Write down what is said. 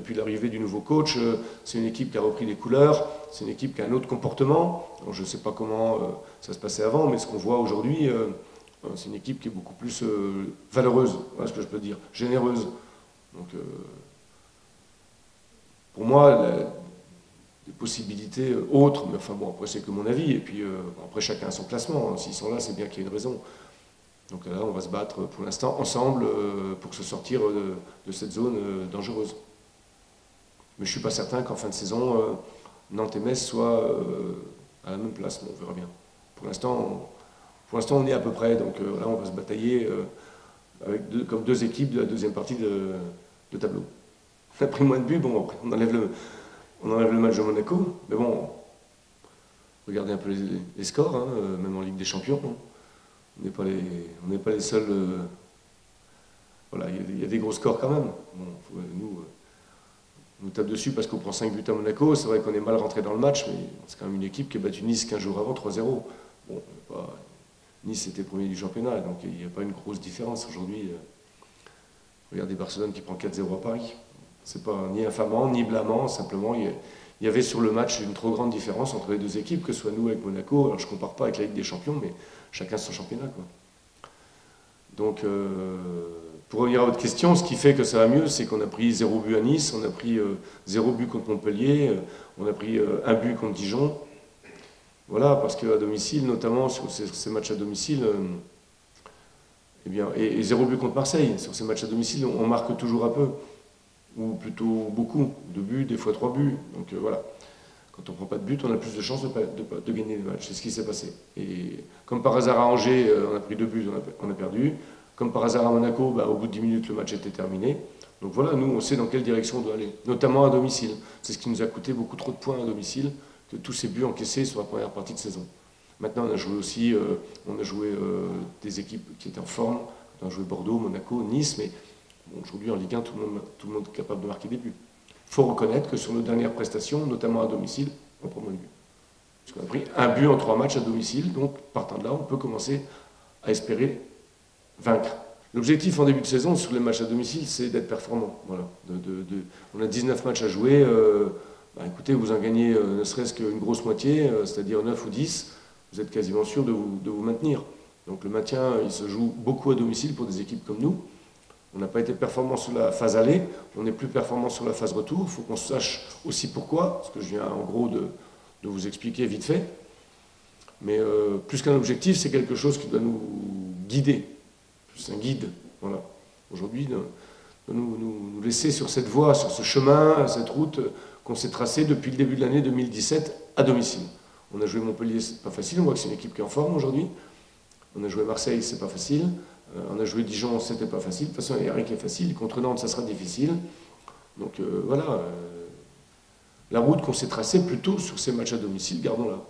depuis l'arrivée du nouveau coach, c'est une équipe qui a repris des couleurs, c'est une équipe qui a un autre comportement. Alors, je ne sais pas comment ça se passait avant, mais ce qu'on voit aujourd'hui, c'est une équipe qui est beaucoup plus valeureuse, voilà ce que je peux dire, généreuse. Donc, pour moi, des possibilités autres, mais enfin bon, après c'est que mon avis, et puis après chacun a son classement, hein. S'ils sont là, c'est bien qu'il y ait une raison. Donc là, on va se battre pour l'instant ensemble pour se sortir de cette zone dangereuse. Mais je ne suis pas certain qu'en fin de saison, Nantes et Metz soient à la même place, mais on verra bien. Pour l'instant, on est à peu près, donc là, on va se batailler avec comme deux équipes de la deuxième partie de tableau. On a pris moins de buts, bon, après, on enlève le match de Monaco, mais bon, regardez un peu les scores, hein, même en Ligue des Champions. Hein. On n'est pas les seuls. Voilà, il y a des gros scores quand même. Bon, nous tape dessus parce qu'on prend 5 buts à Monaco. C'est vrai qu'on est mal rentré dans le match, mais c'est quand même une équipe qui a battu Nice 15 jours avant, 3-0. Bon, Nice était premier du championnat, donc il n'y a pas une grosse différence aujourd'hui. Regardez Barcelone qui prend 4-0 à Paris. C'est pas ni infamant, ni blâmant, simplement il y avait sur le match une trop grande différence entre les deux équipes, que ce soit nous avec Monaco. Alors je ne compare pas avec la Ligue des Champions, mais chacun son championnat, quoi. Donc, pour revenir à votre question, ce qui fait que ça va mieux, c'est qu'on a pris 0 but à Nice, on a pris 0 but contre Montpellier, on a pris 1 but contre Dijon. Voilà, parce qu'à domicile, notamment sur ces matchs à domicile, eh bien, et 0 but contre Marseille, sur ces matchs à domicile, on marque toujours un peu, ou plutôt beaucoup, 2 buts, des fois 3 buts. Donc voilà. Quand on ne prend pas de but, on a plus de chances de gagner les matchs. C'est ce qui s'est passé. Et comme par hasard à Angers, on a pris 2 buts, on a perdu. Comme par hasard à Monaco, au bout de 10 minutes, le match était terminé. Donc voilà, nous, on sait dans quelle direction on doit aller, notamment à domicile. C'est ce qui nous a coûté beaucoup trop de points à domicile, que tous ces buts encaissés sur la première partie de saison. Maintenant, on a joué aussi des équipes qui étaient en forme. On a joué Bordeaux, Monaco, Nice, mais bon, aujourd'hui, en Ligue 1, tout le monde est capable de marquer des buts. Il faut reconnaître que sur nos dernières prestations, notamment à domicile, on prend moins de buts. Parce qu'on a pris 1 but en 3 matchs à domicile, donc partant de là, on peut commencer à espérer vaincre. L'objectif en début de saison sur les matchs à domicile, c'est d'être performant. Voilà. On a 19 matchs à jouer, écoutez, vous en gagnez ne serait-ce qu'une grosse moitié, c'est-à-dire 9 ou 10, vous êtes quasiment sûr de vous maintenir. Donc le maintien, il se joue beaucoup à domicile pour des équipes comme nous. On n'a pas été performant sur la phase aller, on n'est plus performant sur la phase retour. Il faut qu'on sache aussi pourquoi, ce que je viens en gros de vous expliquer vite fait. Mais plus qu'un objectif, c'est quelque chose qui doit nous guider. C'est un guide. Voilà. Aujourd'hui, de nous laisser sur cette voie, sur ce chemin, cette route qu'on s'est tracée depuis le début de l'année 2017 à domicile. On a joué Montpellier, c'est pas facile, on voit que c'est une équipe qui est en forme aujourd'hui. On a joué Marseille, c'est pas facile. On a joué Dijon, c'était pas facile. De toute façon, il n'y a rien qui est facile. Contre Nantes, ça sera difficile. Donc voilà, la route qu'on s'est tracée plutôt sur ces matchs à domicile, gardons-la.